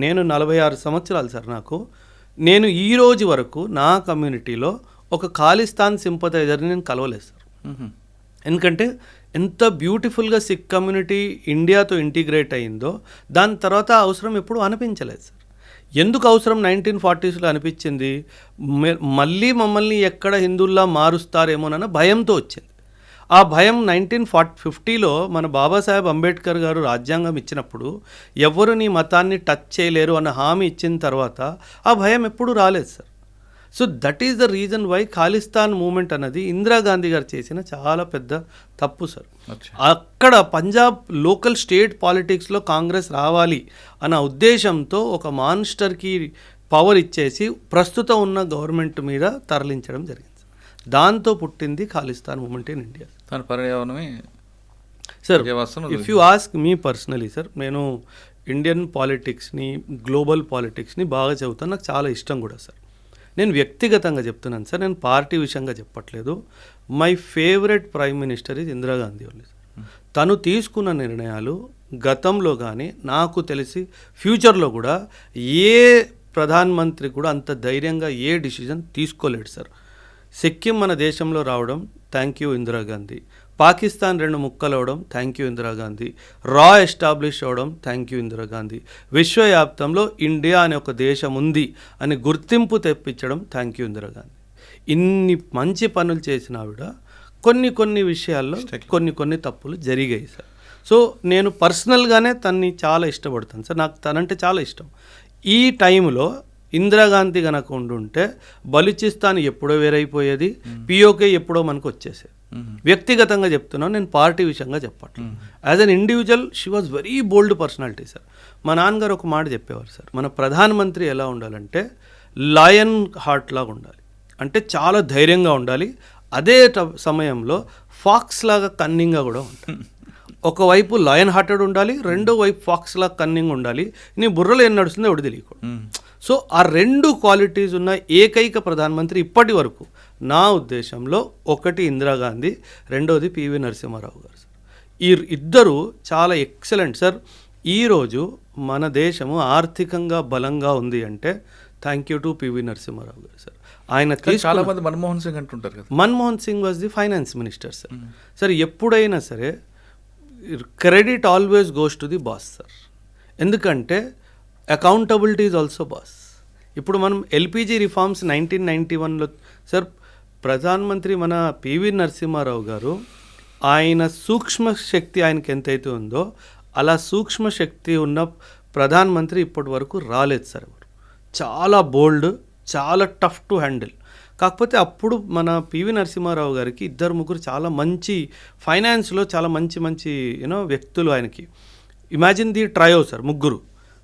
[SPEAKER 3] నేను 46 సంవత్సరాలు సార్ నాకు. నేను ఈ రోజు వరకు నా కమ్యూనిటీలో ఒక ఖాళిస్తాన్ సింపథైజర్ని నేను కలవలేదు సార్. ఎందుకంటే ఎంత బ్యూటిఫుల్గా సిక్ కమ్యూనిటీ ఇండియాతో ఇంటిగ్రేట్ అయిందో దాని తర్వాత అవసరం ఎప్పుడు అనిపించలేదు సార్. ఎందుకు అవసరం 1940sలో అనిపించింది, మళ్ళీ మమ్మల్ని ఎక్కడ హిందువుల్లా మారుస్తారేమోనన్న భయంతో వచ్చింది. ఆ భయం 1950లో మన బాబాసాహెబ్ అంబేద్కర్ గారు రాజ్యాంగం ఇచ్చినప్పుడు ఎవరు నీ మతాన్ని టచ్ చేయలేరు అన్న హామీ ఇచ్చిన తర్వాత ఆ భయం ఎప్పుడు రాలేదు sir. So that is the reason why Khalistan movement అన్నది ఇందిరాగాంధీ గారు చేసిన చాలా పెద్ద తప్పు సార్. అక్కడ పంజాబ్ లోకల్ స్టేట్ పాలిటిక్స్లో కాంగ్రెస్ రావాలి అన్న ఉద్దేశంతో ఒక మాన్స్టర్కి పవర్ ఇచ్చేసి ప్రస్తుతం ఉన్న గవర్నమెంట్ మీద తరలించడం జరిగింది. దాంతో పుట్టింది ఖాళిస్తాన్ మూమెంట్ ఇన్ ఇండియా.
[SPEAKER 2] దాని పర్యావరణమే
[SPEAKER 3] sir. If you ask me personally sir, నేను ఇండియన్ పాలిటిక్స్ని, గ్లోబల్ పాలిటిక్స్ని బాగా చదువుతాను, నాకు చాలా ఇష్టం కూడా సార్. నేను వ్యక్తిగతంగా చెప్తున్నాను సార్, నేను పార్టీ విషయంగా చెప్పట్లేదు. మై ఫేవరెట్ ప్రైమ్ మినిస్టర్ ఇది ఇందిరాగాంధీ ఓన్లీ సార్. తను తీసుకున్న నిర్ణయాలు గతంలో కానీ నాకు తెలిసి ఫ్యూచర్లో కూడా ఏ ప్రధానమంత్రి కూడా అంత ధైర్యంగా ఏ డిసిజన్ తీసుకోలేడు సార్. సిక్కిం మన దేశంలో రావడం థ్యాంక్ యూ ఇందిరాగాంధీ. పాకిస్తాన్ 2 ముక్కలు అవడం థ్యాంక్ యూ ఇందిరాగాంధీ. రా ఎస్టాబ్లిష్ అవ్వడం థ్యాంక్ యూ ఇందిరాగాంధీ. విశ్వవ్యాప్తంలో ఇండియా అనే ఒక దేశం ఉంది అని గుర్తింపు తెప్పించడం థ్యాంక్ యూ ఇందిరాగాంధీ. ఇన్ని మంచి పనులు చేసిన ఆవిడ కొన్ని విషయాల్లో కొన్ని తప్పులు జరిగాయి సార్. సో నేను పర్సనల్గానే తన్ని చాలా ఇష్టపడతాను సార్. నాకు తనంటే చాలా ఇష్టం. ఈ టైంలో ఇందిరాగాంధీ కనుక ఉండుంటే బలూచిస్తాన్ ఎప్పుడో వేరైపోయేది, పిఓకే ఎప్పుడో మనకు వచ్చేసేది. వ్యక్తిగతంగా చెప్తున్నాను, నేను పార్టీ విషయంగా చెప్పట్లేదు. As an individual she was very bold personality sir. మా నాన్నగారు ఒక మాట చెప్పేవారు సార్, మన ప్రధానమంత్రి ఎలా ఉండాలంటే లయన్ హార్ట్ లాగా ఉండాలి. అంటే చాలా ధైర్యంగా ఉండాలి, అదే సమయంలో ఫాక్స్ లాగా కన్నింగ్గా కూడా ఉండాలి. ఒకవైపు లయన్ హార్టెడ్ ఉండాలి, రెండో వైపు ఫాక్స్ లాగా కన్నింగ్ ఉండాలి. నీ బుర్రలో ఏం నడుస్తుందో ఎవడు తెలియకూడదు. సో ఆ 2 క్వాలిటీస్ ఉన్న ఏకైక ప్రధానమంత్రి ఇప్పటి వరకు నా ఉద్దేశంలో ఒకటి ఇందిరాగాంధీ, రెండోది పివి నరసింహారావు గారు సార్. ఈ ఇద్దరు చాలా ఎక్సలెంట్ సార్. ఈరోజు మన దేశము ఆర్థికంగా బలంగా ఉంది అంటే thank you to PV Narasimha Rao గారు సార్. ఆయన
[SPEAKER 2] చాలా మంది మన్మోహన్ సింగ్ అంటుంటారు కదా.
[SPEAKER 3] Manmohan Singh was the finance minister sir. Sir ఎప్పుడైనా సరే credit always goes to the boss sir. ఎందుకంటే అకౌంటబిలిటీ ఈజ్ ఆల్సో బాస్. ఇప్పుడు మనం ఎల్పిజి రిఫార్మ్స్ 1991లో సార్, ప్రధానమంత్రి మన పివి నరసింహారావు గారు ఆయన సూక్ష్మ శక్తి ఆయనకి ఎంతైతే ఉందో అలా సూక్ష్మ శక్తి ఉన్న ప్రధానమంత్రి ఇప్పటి వరకు రాలేదు సార్. ఎవరు చాలా బోల్డ్, చాలా టఫ్ టు హ్యాండిల్. కాకపోతే అప్పుడు మన పివి నరసింహారావు గారికి 2-3 చాలా మంచి ఫైనాన్స్లో చాలా మంచి వ్యక్తులు ఆయనకి. Imagine the trio sir, 3.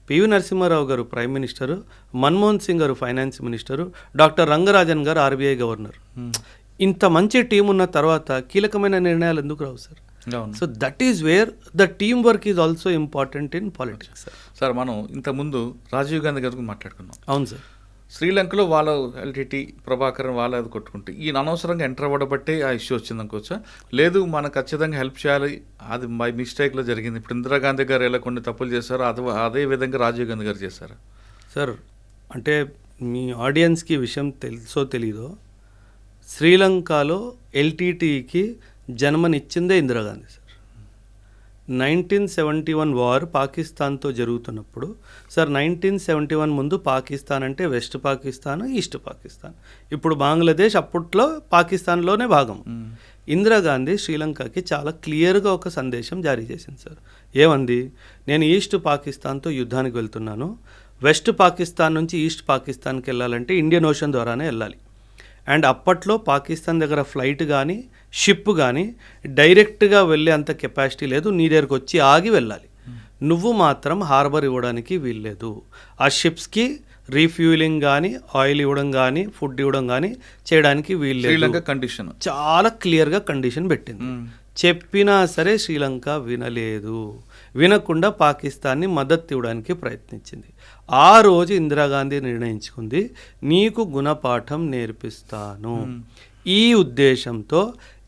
[SPEAKER 3] PV Narasimha Rao గారు ప్రైమ్ మినిస్టరు, మన్మోహన్ సింగ్ గారు ఫైనాన్స్ మినిస్టరు, డాక్టర్ రంగరాజన్ గారు ఆర్బీఐ గవర్నర్. ఇంత మంచి టీం ఉన్న తర్వాత కీలకమైన నిర్ణయాలు ఎందుకు రావు sir? So that is where the team work is also important in politics sir.
[SPEAKER 2] Sir మనం ఇంతకుముందు రాజీవ్ గాంధీ గారి గురించి మాట్లాడుకున్నాం.
[SPEAKER 3] అవును సార్.
[SPEAKER 2] శ్రీలంకలో వాళ్ళ ఎల్టీటీ ప్రభాకరన్ వాళ్ళ అది కొట్టుకుంటే ఈయన అనవసరంగా ఎంటర్ అవ్వడబట్టే ఆ ఇష్యూ వచ్చింది అనుకోవచ్చా? లేదు మనం ఖచ్చితంగా హెల్ప్ చేయాలి, అది బై మిస్టేక్లో జరిగింది. ఇప్పుడు ఇందిరాగాంధీ గారు ఎలా కొన్ని తప్పులు చేశారో అదే విధంగా రాజీవ్ గాంధీ గారు చేశారు.
[SPEAKER 3] సార్ అంటే మీ ఆడియన్స్కి విషయం తెలుసో తెలీదో, శ్రీలంకలో ఎల్టీటీకి జన్మనిచ్చిందే ఇందిరాగాంధీ సార్. 1971 వార్ పాకిస్తాన్తో జరుగుతున్నప్పుడు సార్, 1971 ముందు పాకిస్తాన్ అంటే వెస్ట్ పాకిస్తాన్, ఈస్ట్ పాకిస్తాన్, ఇప్పుడు బంగ్లాదేశ్ అప్పట్లో పాకిస్తాన్లోనే భాగం. ఇందిరాగాంధీ శ్రీలంకకి చాలా క్లియర్గా ఒక సందేశం జారీ చేసింది సార్. ఏమంది? నేను ఈస్ట్ పాకిస్తాన్తో యుద్ధానికి వెళ్తున్నాను, వెస్ట్ పాకిస్తాన్ నుంచి ఈస్ట్ పాకిస్తాన్కి వెళ్ళాలంటే ఇండియన్ ఓషన్ ద్వారానే వెళ్ళాలి. అండ్ అప్పట్లో పాకిస్తాన్ దగ్గర ఫ్లైట్ కానీ షిప్ కానీ డైరెక్ట్గా వెళ్ళే అంత కెపాసిటీ లేదు, నీ దగ్గరకు వచ్చి ఆగి వెళ్ళాలి. నువ్వు మాత్రం హార్బర్ ఇవ్వడానికి వీల్లేదు. ఆ షిప్స్కి రీఫ్యూలింగ్ కానీ ఆయిల్ ఇవ్వడం కానీ ఫుడ్ ఇవ్వడం కానీ చేయడానికి వీల్లేదు.
[SPEAKER 2] కండిషన్
[SPEAKER 3] చాలా క్లియర్గా కండిషన్ పెట్టింది. చెప్పినా సరే శ్రీలంక వినలేదు. వినకుండా పాకిస్తాన్ని మద్దతు ఇవ్వడానికి ప్రయత్నించింది. ఆ రోజు ఇందిరాగాంధీ నిర్ణయించుకుంది, నీకు గుణపాఠం నేర్పిస్తాను. ఈ ఉద్దేశంతో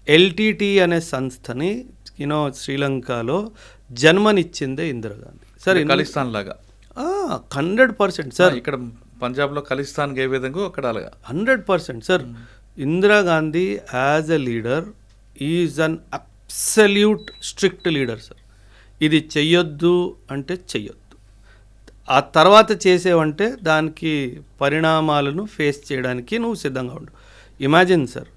[SPEAKER 3] ఎల్టీటీ అనే సంస్థని శ్రీలంకలో జన్మనిచ్చిందే ఇందిరాగాంధీ సార్.
[SPEAKER 2] ఖలిస్తాన్ లాగా
[SPEAKER 3] 100% సార్.
[SPEAKER 2] ఇక్కడ పంజాబ్లో ఖలిస్తాన్ ఏ విధంగా అక్కడ అలాగా
[SPEAKER 3] 100% sir. Indira Gandhi as a leader is an absolute strict leader sir. ఇది చెయ్యొద్దు అంటే చెయ్యొద్దు, ఆ తర్వాత చేసేవంటే దానికి పరిణామాలను ఫేస్ చేయడానికి నువ్వు సిద్ధంగా ఉండు. ఇమాజిన్ సార్,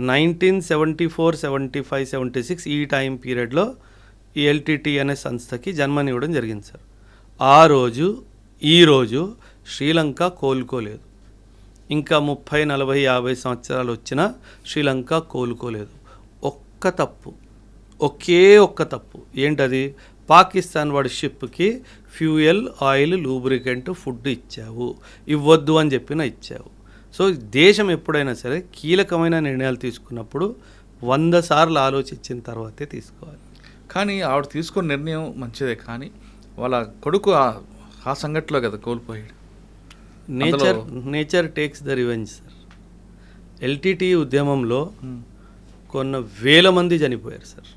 [SPEAKER 3] 1974, 75, 76 ఈ టైం పీరియడ్లో ఈ ఎల్టీటీ అనే సంస్థకి జన్మనివ్వడం జరిగింది సార్. ఆ రోజు ఈరోజు శ్రీలంక కోలుకోలేదు. ఇంకా 30, 40, 50 సంవత్సరాలు వచ్చినా శ్రీలంక కోలుకోలేదు. ఒకే ఒక్క తప్పు ఏంటది? పాకిస్తాన్ వాడి షిప్కి ఫ్యూయల్, ఆయిల్, లూబ్రికెంట్, ఫుడ్ ఇచ్చావు, ఇవ్వద్దు అని చెప్పినా ఇచ్చావు. సో దేశం ఎప్పుడైనా సరే కీలకమైన నిర్ణయాలు తీసుకున్నప్పుడు 100 సార్లు ఆలోచించిన తర్వాతే తీసుకోవాలి.
[SPEAKER 2] కానీ ఆవిడ తీసుకున్న నిర్ణయం మంచిదే, కానీ వాళ్ళ కొడుకు ఆ సంఘటనలో కదా కోల్పోయాడు.
[SPEAKER 3] Nature takes the revenge sir. LTT ఉద్యమంలో కొన్ని వేల మంది చనిపోయారు సార్.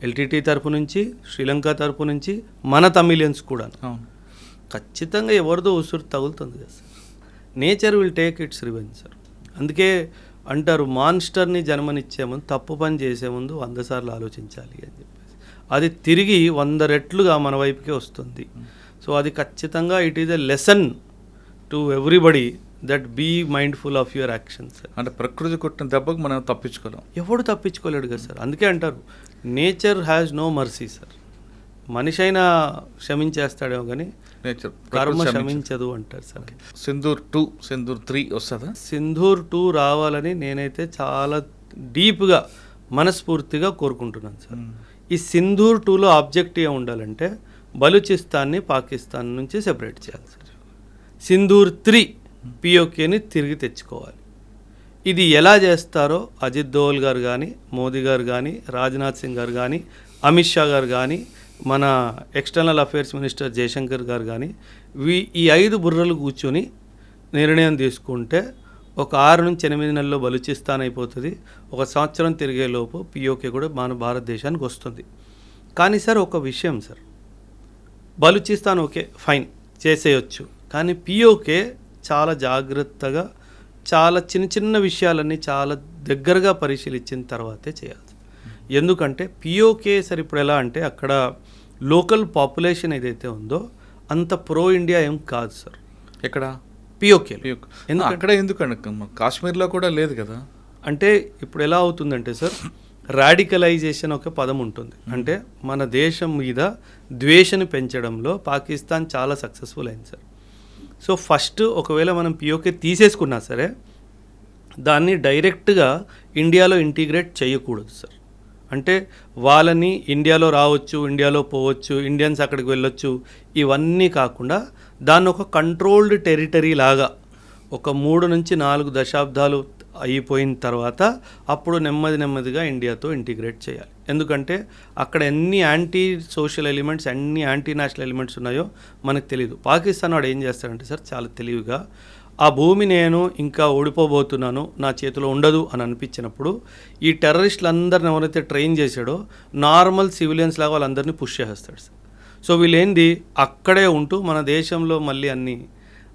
[SPEAKER 3] ఎల్టీటీ తరపు నుంచి, శ్రీలంక తరపు నుంచి, మన తమిళియన్స్ కూడా. ఖచ్చితంగా ఎవరిదో ఉసురు తగులుతుంది కదా sir. Nature will take its revenge sir. అందుకే అంటారు, మాన్స్టర్ని జన్మనిచ్చే ముందు, తప్పు పని చేసే ముందు 100 సార్లు ఆలోచించాలి అని చెప్పేసి. అది తిరిగి 100 రెట్లుగా మన వైపుకే వస్తుంది. సో అది ఖచ్చితంగా it is a lesson to everybody that be mindful of your actions.
[SPEAKER 2] అంటే ప్రకృతి కొట్టిన దెబ్బకు మనం తప్పించుకోలేం,
[SPEAKER 3] ఎవడు తప్పించుకోలేడు కదా సార్. అందుకే అంటారు nature has no mercy sir. మనిషి అయినా క్షమించేస్తాడేమో కానీ
[SPEAKER 2] నేచర్
[SPEAKER 3] కర్మ క్షమించదు అంటారు సార్.
[SPEAKER 2] సింధూర్ 2, సింధూర్ 3 వస్తుందా?
[SPEAKER 3] సింధూర్ 2 రావాలని నేనైతే చాలా డీప్గా మనస్ఫూర్తిగా కోరుకుంటున్నాను సార్. ఈ సింధూర్ 2లో ఆబ్జెక్టివ్ ఉండాలంటే బలూచిస్తాన్ని పాకిస్తాన్ నుంచి సెపరేట్ చేయాలి సార్. సింధూర్ 3 పిఓకేని తిరిగి తెచ్చుకోవాలి. ఇది ఎలా చేస్తారో అజిత్ దోవల్ గారు కానీ, మోదీ గారు కానీ, రాజ్నాథ్ సింగ్ గారు కానీ, అమిత్ షా గారు కానీ, మన ఎక్స్టర్నల్ అఫైర్స్ మినిస్టర్ జయశంకర్ గారు కానీ, ఈ 5 బుర్రలు కూర్చొని నిర్ణయం తీసుకుంటే ఒక 6 నుంచి 8 నెలల్లో బలూచిస్తాన్ అయిపోతుంది. 1 సంవత్సరం తిరిగేలోపు పిఓకే కూడా మన భారతదేశానికి వస్తుంది. కానీ సార్ ఒక విషయం సార్, బలూచిస్తాన్ ఓకే ఫైన్ చేసేయచ్చు, కానీ పిఓకే చాలా జాగ్రత్తగా, చాలా చిన్న చిన్న విషయాలన్నీ చాలా దగ్గరగా పరిశీలించిన తర్వాతే చేయాలి. ఎందుకంటే పిఓకే సార్ ఇప్పుడు ఎలా అంటే అక్కడ లోకల్ పాపులేషన్ ఏదైతే ఉందో అంత ప్రో ఇండియా ఏం కాదు సార్.
[SPEAKER 2] ఎక్కడ?
[SPEAKER 3] పిఓకే.
[SPEAKER 2] అక్కడ ఎందుకండి? కాశ్మీర్లో కూడా లేదు కదా.
[SPEAKER 3] అంటే ఇప్పుడు ఎలా అవుతుందంటే సార్, రాడికలైజేషన్ ఒక పదం ఉంటుంది. అంటే మన దేశం మీద ద్వేషను పెంచడంలో పాకిస్తాన్ చాలా సక్సెస్ఫుల్ అయింది సార్. సో ఫస్ట్ ఒకవేళ మనం పిఓకే తీసేసుకున్నా సరే దాన్ని డైరెక్ట్గా ఇండియాలో ఇంటిగ్రేట్ చేయకూడదు సార్. అంటే వాళ్ళని ఇండియాలో రావచ్చు, ఇండియాలో పోవచ్చు, ఇండియన్స్ అక్కడికి వెళ్ళొచ్చు, ఇవన్నీ కాకుండా దాన్ని ఒక కంట్రోల్డ్ టెరిటరీ లాగా ఒక 3 నుంచి 4 దశాబ్దాలు అయిపోయిన తర్వాత అప్పుడు నెమ్మదిగా ఇండియాతో ఇంటిగ్రేట్ చేయాలి. ఎందుకంటే అక్కడ ఎన్ని యాంటీ సోషల్ ఎలిమెంట్స్, ఎన్ని యాంటీ నేషనల్ ఎలిమెంట్స్ ఉన్నాయో మనకు తెలియదు. పాకిస్తాన్ వాడు ఏం చేస్తాడంటే సార్ చాలా తెలివిగా ఆ భూమి నేను ఇంకా ఓడిపోబోతున్నాను, నా చేతిలో ఉండదు అని అనిపించినప్పుడు ఈ టెర్రరిస్టులందరిని ఎవరైతే ట్రైన్ చేశాడో నార్మల్ సివిలియన్స్ లాగా వాళ్ళందరినీ పుష్ చేసేస్తాడు సార్. సో వీళ్ళేంది అక్కడే ఉంటూ మన దేశంలో మళ్ళీ అన్ని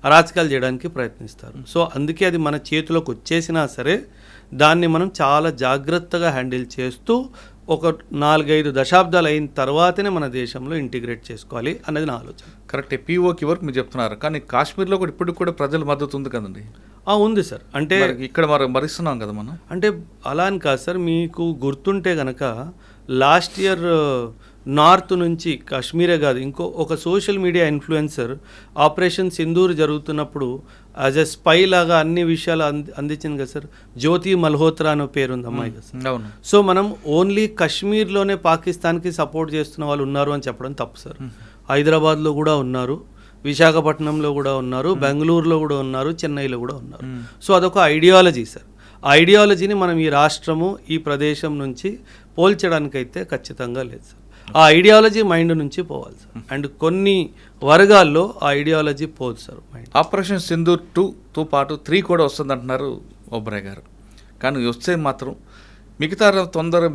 [SPEAKER 3] అరాచకాలు చేయడానికి ప్రయత్నిస్తారు. సో అందుకే అది మన చేతిలోకి వచ్చేసినా సరే దాన్ని మనం చాలా జాగ్రత్తగా హ్యాండిల్ చేస్తూ ఒక 4-5 దశాబ్దాలు అయిన తర్వాతనే మన దేశంలో ఇంటిగ్రేట్ చేసుకోవాలి అనేది నా ఆలోచన.
[SPEAKER 2] కరెక్టే, పీఓకి వరకు మీరు చెప్తున్నారు, కానీ కాశ్మీర్లో కూడా ఇప్పటికి కూడా ప్రజల మద్దతు ఉంది కదండి.
[SPEAKER 3] ఉంది సార్. అంటే
[SPEAKER 2] ఇక్కడ మరిస్తున్నాం కదా మనం.
[SPEAKER 3] అంటే అలా అని కాదు సార్, మీకు గుర్తుంటే కనుక లాస్ట్ ఇయర్ నార్త్ నుంచి కాశ్మీరే కాదు ఒక social media influencer operation Sindoor జరుగుతున్నప్పుడు యాజ్ ఎ స్పై లాగా అన్ని విషయాలు అందించింది కదా సార్. జ్యోతి మల్హోత్రా అనే పేరు ఉంది అమ్మాయి కదా సార్.
[SPEAKER 2] అవును.
[SPEAKER 3] సో మనం ఓన్లీ కశ్మీర్లోనే పాకిస్తాన్కి సపోర్ట్ చేస్తున్న వాళ్ళు ఉన్నారు అని చెప్పడం తప్పు సార్. హైదరాబాద్లో కూడా ఉన్నారు, విశాఖపట్నంలో కూడా ఉన్నారు, బెంగళూరులో కూడా ఉన్నారు, చెన్నైలో కూడా ఉన్నారు. సో అదొక ఐడియాలజీ సార్. ఆ ఐడియాలజీని మనం ఈ రాష్ట్రము ఈ ప్రదేశం నుంచి పోల్చడానికైతే ఖచ్చితంగా లేదు సార్. ఆ ఐడియాలజీ మైండ్ నుంచి పోవాలి సార్. అండ్ కొన్ని వర్గాల్లో ఆ ఐడియాలజీ పోదు సార్ మైండ్.
[SPEAKER 2] ఆపరేషన్ సింధూర్ 2తో పాటు 3 కూడా వస్తుంది అంటున్నారు ఓబ్రాయ్ గారు. కానీ వస్తే మాత్రం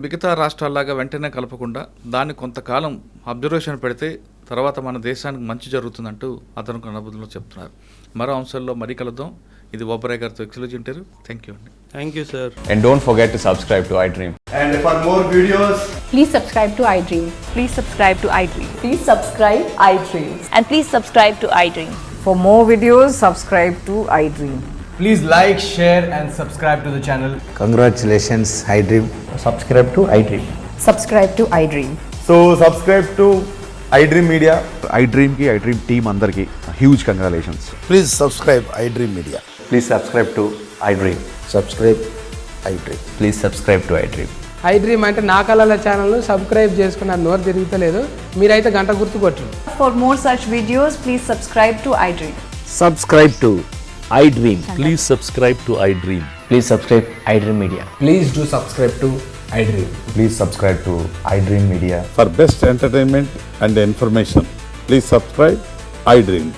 [SPEAKER 2] మిగతా రాష్ట్రాల్లాగా వెంటనే కలపకుండా దాన్ని కొంతకాలం అబ్జర్వేషన్ పెడితే తర్వాత మన దేశానికి మంచి జరుగుతుందంటూ అతను అనుభూతిలో చెప్తున్నారు. మరో అంశాల్లో మరీ కలుద్దాం. ఇది ఓబ్రాయ్ గారితో ఎక్స్క్లూజివ్ ఇంటర్వ్యూ. థ్యాంక్ యూ అండి.
[SPEAKER 3] Thank you sir.
[SPEAKER 4] And don't forget to subscribe to iDream.
[SPEAKER 5] And for more videos,
[SPEAKER 6] Please subscribe to iDream.
[SPEAKER 7] Please subscribe to iDream.
[SPEAKER 6] Please subscribe iDream.
[SPEAKER 7] And please subscribe to iDream.
[SPEAKER 6] For more videos, subscribe to iDream.
[SPEAKER 5] please like, share, and subscribe to the channel.
[SPEAKER 8] Congratulations, iDream. Subscribe to iDream.
[SPEAKER 6] Subscribe to iDream.
[SPEAKER 5] So subscribe to iDream Media.
[SPEAKER 9] iDream team అందరికి huge congratulations.
[SPEAKER 8] Please subscribe iDream Media.
[SPEAKER 4] Please subscribe to iDream.
[SPEAKER 8] Subscribe iDream.
[SPEAKER 4] Please subscribe to iDream.
[SPEAKER 10] iDream అంటే నా కళల ఛానల్ను సబ్స్క్రైబ్ చేసుకున్న నోరు తిరుగుతలేదు, మీరైతే గంట గుర్తు కొట్టండి.
[SPEAKER 7] For more such videos, please subscribe to iDream.
[SPEAKER 8] Subscribe to iDream.
[SPEAKER 9] Please subscribe to iDream.
[SPEAKER 4] Please subscribe iDream Media.
[SPEAKER 5] Please do subscribe to iDream.
[SPEAKER 4] Please subscribe to iDream Media.
[SPEAKER 9] For best entertainment and information, please subscribe iDream.